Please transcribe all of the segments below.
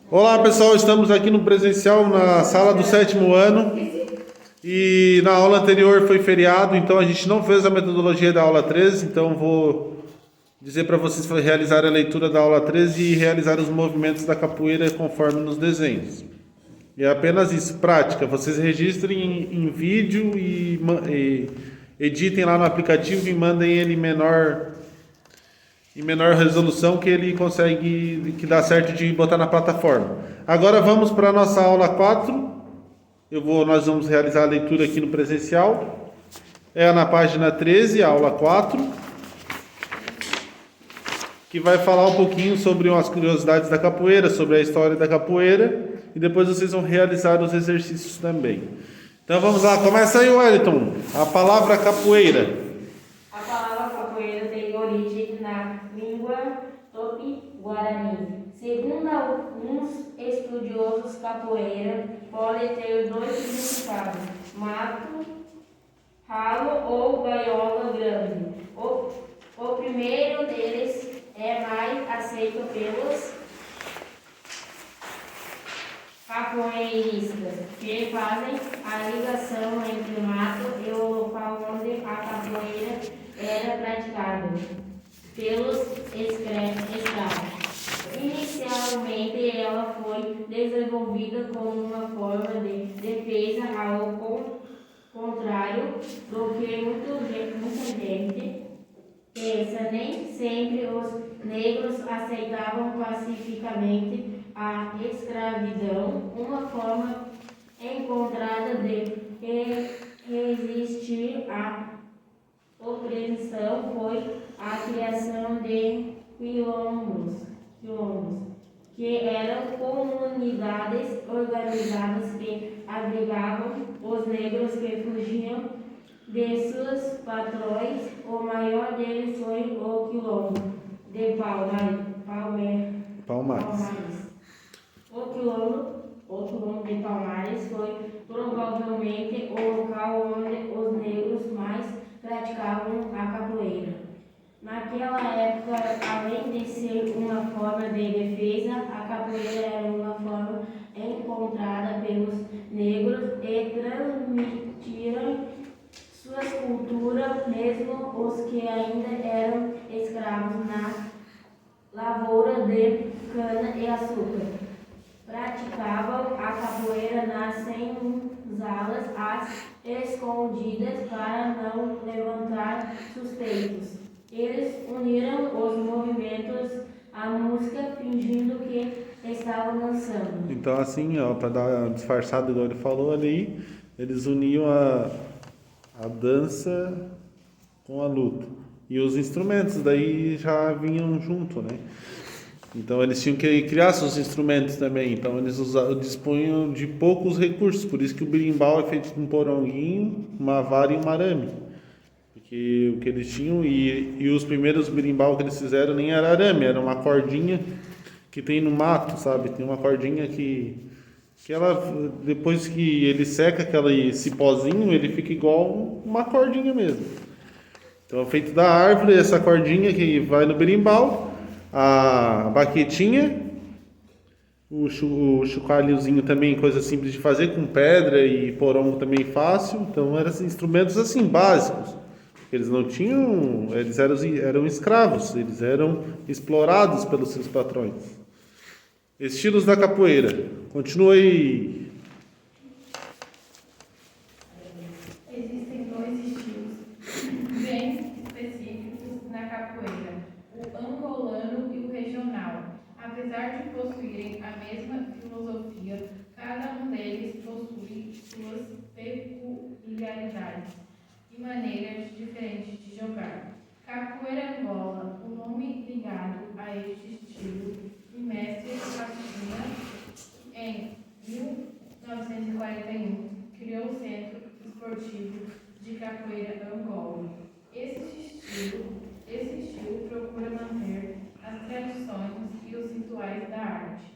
Olá pessoal, estamos aqui no presencial na sala do sétimo ano e na aula anterior foi feriado, então a gente não fez a metodologia da aula 13, então vou dizer para vocês realizar a leitura da aula 13 e realizar os movimentos da capoeira conforme nos desenhos. E é apenas isso, prática. Vocês registrem em vídeo e editem lá no aplicativo e mandem ele em menor resolução que ele consegue, que dá certo de botar na plataforma. Agora vamos para a nossa aula 4. Nós vamos realizar a leitura aqui no presencial. É na página 13, a aula 4, que vai falar um pouquinho sobre umas curiosidades da capoeira, sobre a história da capoeira, e depois vocês vão realizar os exercícios também. Então vamos lá, começa aí, Wellington. A palavra capoeira. A palavra capoeira tem origem na língua tupi-guarani. Segundo alguns estudiosos, capoeira pode ter dois significados: mato, ralo ou gaiola grande. O primeiro deles é mais aceito pelos capoeiristas, que fazem a ligação entre o mato e o local onde a capoeira era praticada pelos escravos. Inicialmente, ela foi desenvolvida como uma forma de defesa, ao contrário do que muita gente pensa. Nem sempre os negros aceitavam pacificamente a escravidão. Uma forma encontrada de resistir à opressão foi a criação de quilombos, que eram comunidades organizadas que abrigavam os negros que fugiam de seus patrões. O maior deles foi o quilombo de Palmares. O quilombo de Palmares foi provavelmente o local onde os negros mais praticavam a capoeira. Naquela época, além de ser uma forma de defesa, a capoeira era uma forma encontrada pelos negros de transmitir suas culturas, mesmo os que ainda eram escravos na lavoura de cana-e-açúcar. Praticavam a capoeira nas senzalas, às escondidas, para não levantar suspeitos. Eles uniram os movimentos à música, fingindo que estavam dançando. Então assim, ó, para dar uma disfarçada, igual ele falou ali, eles uniam a dança com a luta. E os instrumentos daí já vinham junto, né? Então eles tinham que criar seus instrumentos também. Então eles dispunham de poucos recursos. Por isso que o berimbau é feito de um poronguinho, uma vara e um arame. Porque o que eles tinham, e os primeiros berimbau que eles fizeram nem era arame, era uma cordinha que tem no mato, sabe? Tem uma cordinha que ela, depois que ele seca aquele cipózinho, ele fica igual uma cordinha mesmo. Então é feito da árvore, essa cordinha que vai no berimbau, a baquetinha, o chocalhozinho também, coisa simples de fazer, com pedra e porongo também fácil. Então eram instrumentos assim, básicos. Eles não tinham, eles eram escravos, eles eram explorados pelos seus patrões. Estilos da capoeira. Continua aí. Existem dois estilos bem específicos na capoeira: o angolano e o regional. Apesar de possuírem a mesma filosofia, cada um deles possui suas peculiaridades e maneiras diferentes de jogar. Capoeira Angola: o nome ligado a este estilo, e mestre Catinha, em 1941, criou o Centro Esportivo de Capoeira Angola. Esse estilo procura manter as tradições e os rituais da arte.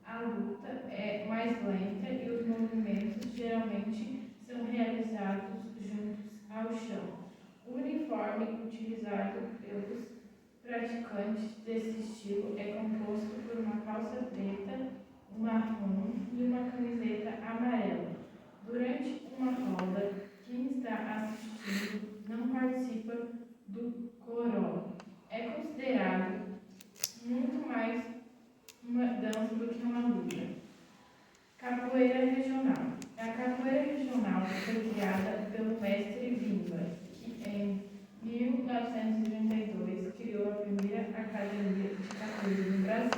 A luta é mais lenta e os movimentos geralmente são realizados juntos ao chão. O uniforme utilizado pelos praticantes desse estilo é composto por uma calça preta, dança do que uma luta. Capoeira regional. A capoeira regional foi criada pelo mestre Vimba, que em 1932 criou a primeira academia de capoeira no Brasil.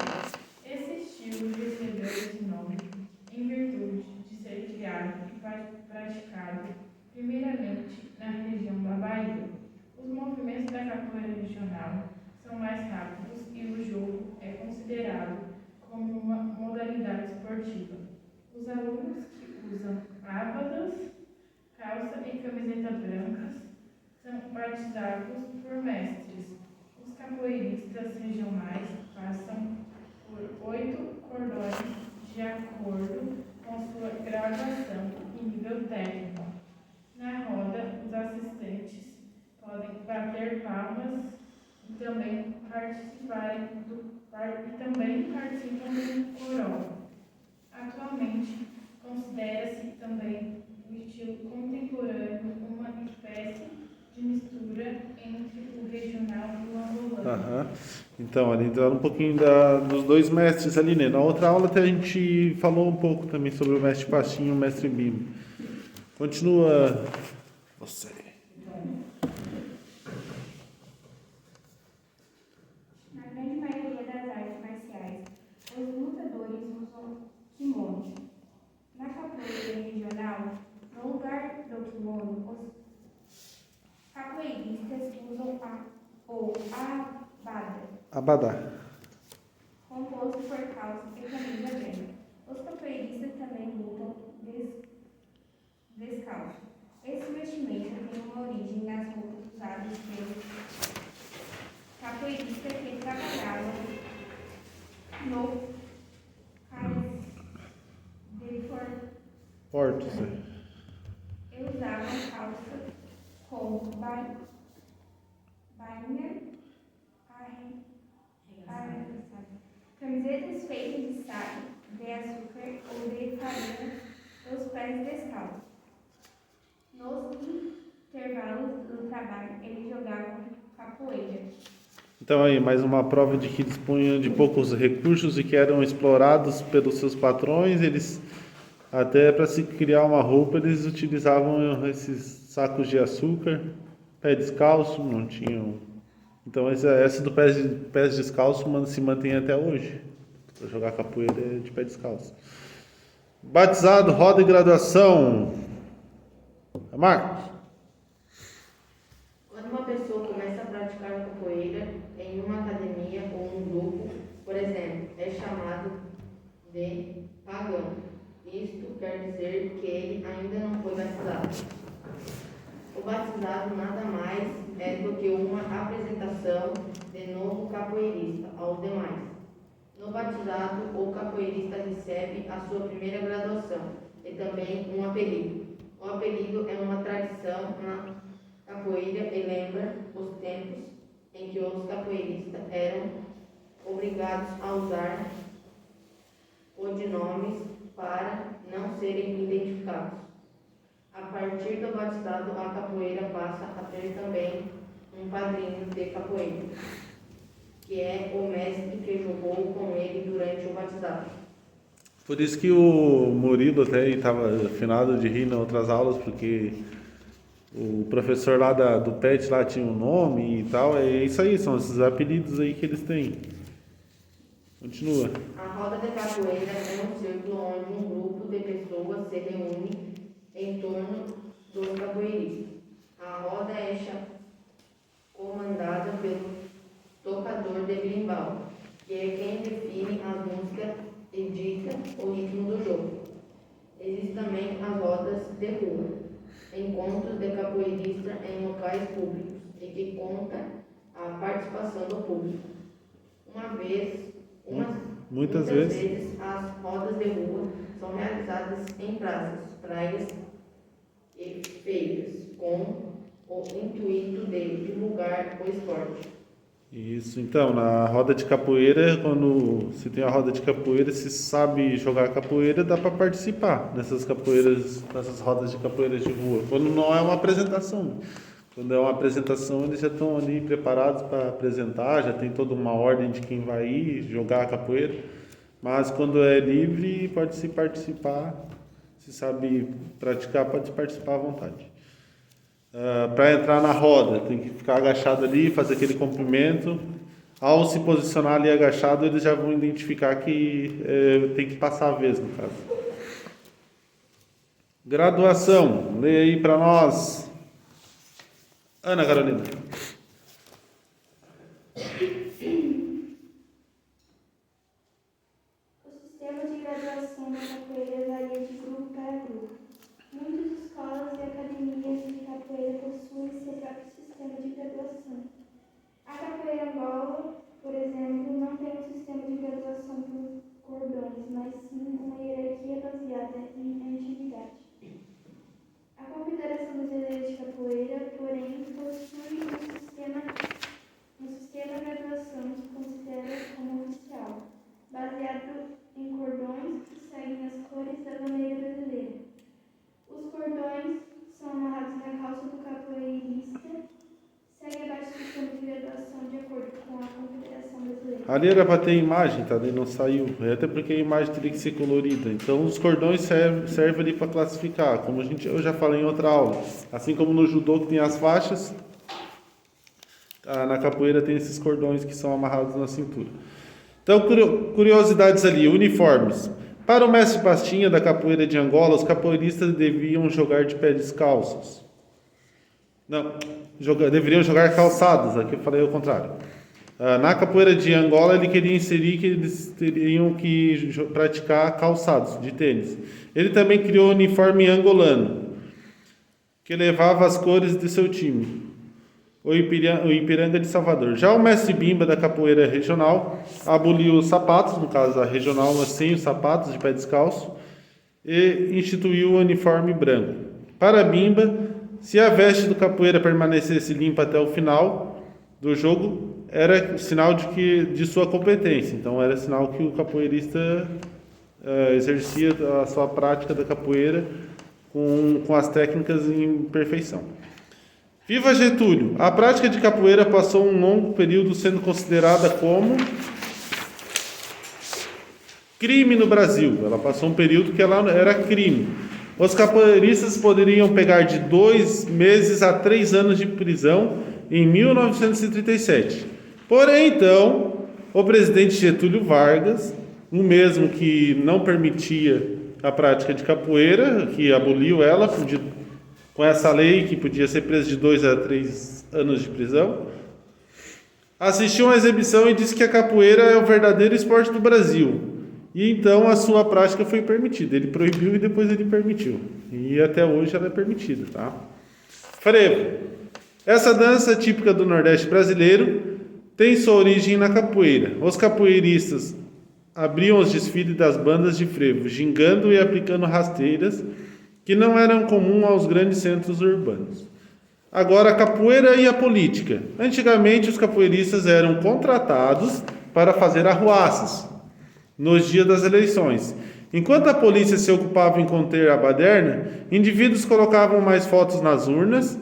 Esse estilo recebeu esse nome em virtude de ser criado e praticado primeiramente na região da Bahia. Os movimentos da capoeira regional são mais rápidos e o jogo é considerado como uma modalidade esportiva. Os alunos que usam ábadas, calça e camiseta brancas são batizados por mestres. Os capoeiristas regionais passam por 8 cordões de acordo com sua graduação e nível técnico. Na roda, os assistentes podem bater palmas e também participam do coral. Atualmente, considera-se também o estilo contemporâneo uma espécie de mistura entre o regional e o angolano. Aham. Então, ali entrando um pouquinho dos dois mestres ali, né? Na outra aula até a gente falou um pouco também sobre o mestre Pastinho e o mestre Bimbo. Continua você. Na grande maioria das artes marciais, os lutadores usam kimono. Na capoeira regional, no lugar do kimono, os capoeiristas usam ou abada, Abadá. composto por calça e camisa branca. Os capoeiristas também lutam descalço. Esse vestimenta tem uma origem nas roupas usadas pelos capoeiristas que trabalhavam no cais de Portos, né? e usavam calça com bainha arremessada, camisetas feitas de sal, de açúcar ou de farinha, os pés descalços. Nos intervalos do trabalho, eles jogavam capoeira. Então aí, mais uma prova de que dispunham de poucos recursos e que eram explorados pelos seus patrões. Eles, até para se criar uma roupa, eles utilizavam esses sacos de açúcar, pé descalço, não tinham. Então essa do pés descalço se mantém até hoje. Para jogar capoeira é de pé descalço. Batizado, roda e graduação. Marcos. Quando uma pessoa começa a praticar capoeira em uma academia ou um grupo, por exemplo, é chamado de pagão. Isto quer dizer que ele ainda não foi batizado. O batizado nada mais é do que uma apresentação de novo capoeirista aos demais. No batizado, o capoeirista recebe a sua primeira graduação e também um apelido. O apelido é uma tradição na capoeira e lembra os tempos em que os capoeiristas eram obrigados a usar codinomes para não serem identificados. A partir do batizado, a capoeira passa a ter também um padrinho de capoeira, que é o mestre que jogou com ele durante o batizado. Por isso que o Murilo até estava afinado de rir nas outras aulas, porque o professor lá do PET lá tinha um nome e tal. É isso aí, são esses apelidos aí que eles têm. Continua. A roda de capoeira é um círculo onde um grupo de pessoas se reúne em torno dos capoeiristas. A roda é comandada pelo tocador de berimbau, que é quem define as músicas e dita o ritmo do jogo. Existem também as rodas de rua, encontros de capoeiristas em locais públicos e que conta a participação do público. Muitas vezes as rodas de rua são realizadas em praças, praias e feiras, com o intuito de divulgar o esporte. Isso, então, na roda de capoeira, quando se tem a roda de capoeira, se sabe jogar capoeira, dá para participar nessas capoeiras, nessas rodas de capoeiras de rua. Quando não é uma apresentação. Quando é uma apresentação, eles já estão ali preparados para apresentar, já tem toda uma ordem de quem vai ir jogar a capoeira. Mas quando é livre, pode se participar, se sabe praticar, pode participar à vontade. Para entrar na roda, tem que ficar agachado ali, fazer aquele comprimento. Ao se posicionar ali agachado, eles já vão identificar que tem que passar a vez, no caso. Graduação, leia aí para nós, Ana Carolina. O sistema de graduação da capoeira varia de grupo para grupo. Muitas escolas e academias de capoeira possuem seu próprio sistema de graduação. A capoeira Angola, por exemplo, não tem um sistema de graduação por cordões, mas sim uma hierarquia baseada em antiguidade. A Confederação Brasileira de Capoeira, porém, possui um sistema de graduação que considera como oficial, baseado em cordões que seguem as cores da bandeira brasileira. Os cordões são amarrados na calça do capoeirista, segue abaixo do sistema de graduação de acordo com a Confederação Brasileira. Ali era para ter imagem, tá? Daí não saiu. Até porque a imagem teria que ser colorida. Então os cordões servem ali para classificar, como eu já falei em outra aula. Assim como no judô que tem as faixas, na capoeira tem esses cordões que são amarrados na cintura. Então, curiosidades ali, uniformes. Para o mestre Pastinha da capoeira de Angola, os capoeiristas deviam jogar de pés descalços. Não, deveriam jogar calçados, aqui eu falei o contrário. Na capoeira de Angola, ele queria inserir que eles teriam que praticar calçados de tênis. Ele também criou o uniforme angolano, que levava as cores de seu time, o Ipiranga de Salvador. Já o mestre Bimba da capoeira regional aboliu os sapatos, no caso a regional, mas sem os sapatos de pé descalço, e instituiu o uniforme branco. Para Bimba, se a veste do capoeira permanecesse limpa até o final do jogo, era sinal de sua competência. Então era sinal que o capoeirista exercia a sua prática da capoeira com as técnicas em perfeição. Viva Getúlio! A prática de capoeira passou um longo período sendo considerada como crime no Brasil. Ela passou um período que ela era crime. Os capoeiristas poderiam pegar de 2 meses a 3 anos de prisão em 1937. Porém, então, o presidente Getúlio Vargas, o mesmo que não permitia a prática de capoeira, que aboliu ela com essa lei que podia ser preso de 2 a 3 anos de prisão, assistiu a uma exibição e disse que a capoeira é o verdadeiro esporte do Brasil. E então a sua prática foi permitida. Ele proibiu e depois ele permitiu. E até hoje ela é permitida, tá? Frevo. Essa dança típica do Nordeste brasileiro tem sua origem na capoeira. Os capoeiristas abriam os desfiles das bandas de frevo, gingando e aplicando rasteiras que não eram comuns aos grandes centros urbanos. Agora, a capoeira e a política. Antigamente, os capoeiristas eram contratados para fazer arruaças nos dias das eleições. Enquanto a polícia se ocupava em conter a baderna, indivíduos colocavam mais fotos nas urnas.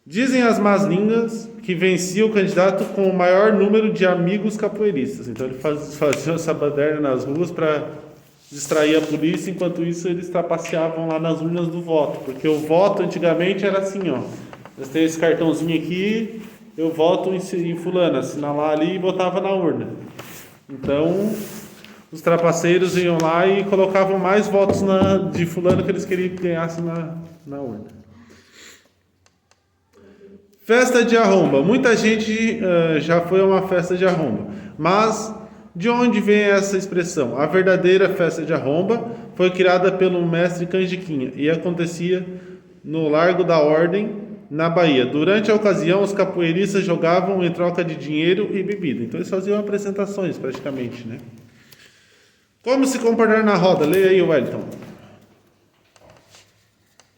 Dizem as más línguas que vencia o candidato com o maior número de amigos capoeiristas. Então ele fazia essa baderna nas ruas para distrair a polícia, enquanto isso eles trapaceavam lá nas urnas do voto. Porque o voto antigamente era assim, ó. Eles têm esse cartãozinho aqui, eu voto em fulano, assinalar ali e botava na urna. Então os trapaceiros iam lá e colocavam mais votos de fulano que eles queriam que ganhasse na urna. Festa de arromba. Muita gente já foi a uma festa de arromba. Mas de onde vem essa expressão? A verdadeira festa de arromba foi criada pelo mestre Canjiquinha e acontecia no Largo da Ordem, na Bahia. Durante a ocasião, os capoeiristas jogavam em troca de dinheiro e bebida. Então eles faziam apresentações praticamente, né? Como se comportar na roda? Leia aí, Wellington.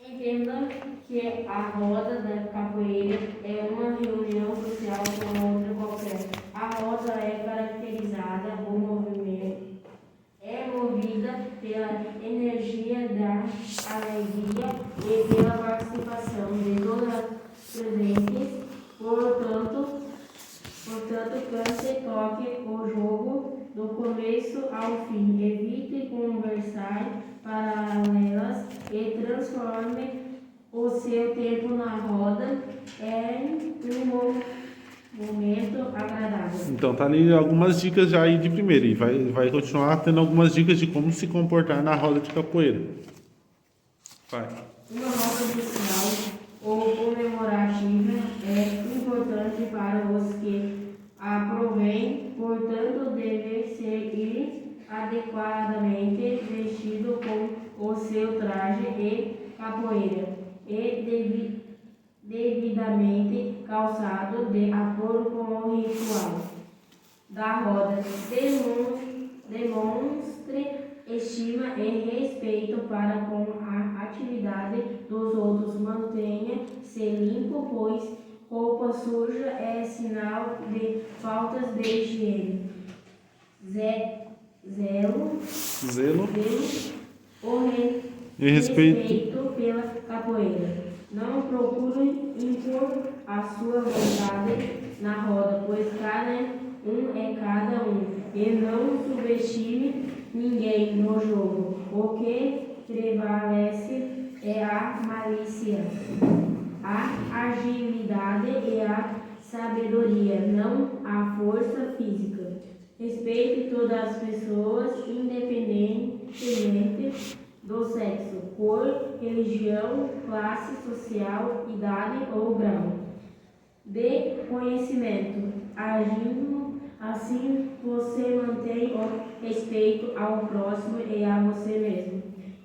Entenda que a roda da capoeira é uma reunião social como outra qualquer. A roda é caracterizada por movimento, é movida pela energia da alegria e pela participação de todas as presentes. Portanto, cante, toque o jogo do começo ao fim. Evite conversar paralelas e transforme o seu tempo na roda em um momento agradável. Então tá ali algumas dicas já aí de primeiro. E vai continuar tendo algumas dicas de como se comportar na roda de capoeira. Vai. Uma roda social ou comemorativa é importante para os que a provém, portanto, deve ser ir adequadamente vestido com o seu traje de capoeira e devidamente calçado de acordo com o ritual da roda. Demonstre estima e respeito para com a atividade dos outros. Mantenha-se limpo, pois roupa suja é sinal de faltas de higiene. Zelo E respeito. respeito pela capoeira. Não procure impor a sua vontade na roda, pois cada um é cada um. E não subestime ninguém no jogo. O que prevalece é a malícia, a agilidade e a sabedoria, não a força física. Respeite todas as pessoas, independentemente do sexo, cor, religião, classe social, idade ou grau de conhecimento. Agindo assim, você mantém o respeito ao próximo e a você mesmo.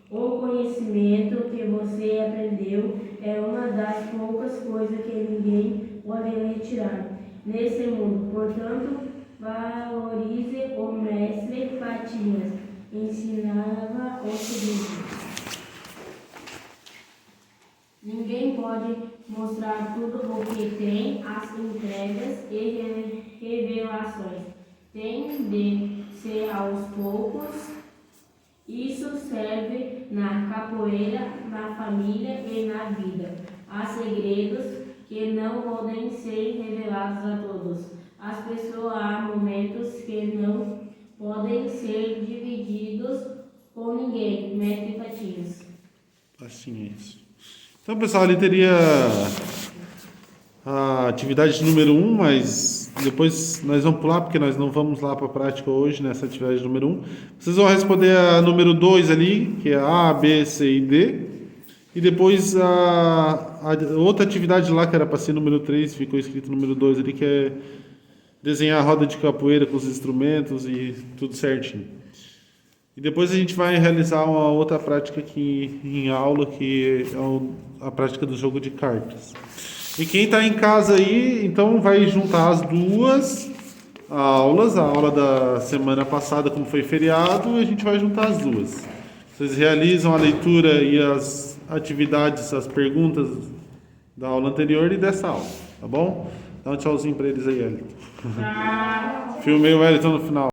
O conhecimento que você aprendeu é uma das poucas coisas que ninguém pode lhe tirar nesse mundo. Portanto, valorize o mestre Patinhas. Ensinava o seguinte: ninguém pode mostrar tudo o que tem, as entregas e revelações. Tem de ser aos poucos. Isso serve na capoeira, na família e na vida. Há segredos que não podem ser revelados a todos. As pessoas, há momentos que não podem ser divididos com ninguém. Mestre Patinhas. Assim é isso. Então, pessoal, ali teria a atividade número 1, mas depois nós vamos pular, porque nós não vamos lá para a prática hoje, nessa atividade número 1. Vocês vão responder a número 2 ali, que é A, B, C e D. E depois a outra atividade lá, que era para ser número 3, ficou escrito número 2 ali, que é desenhar a roda de capoeira com os instrumentos e tudo certinho. E depois a gente vai realizar uma outra prática aqui em aula, que é a prática do jogo de cartas. E quem está em casa aí, então vai juntar as duas aulas, a aula da semana passada, como foi feriado, e a gente vai juntar as duas. Vocês realizam a leitura e as atividades, as perguntas da aula anterior e dessa aula, tá bom? Dá um tchauzinho para eles aí, Elton. Filmei o Elton no final.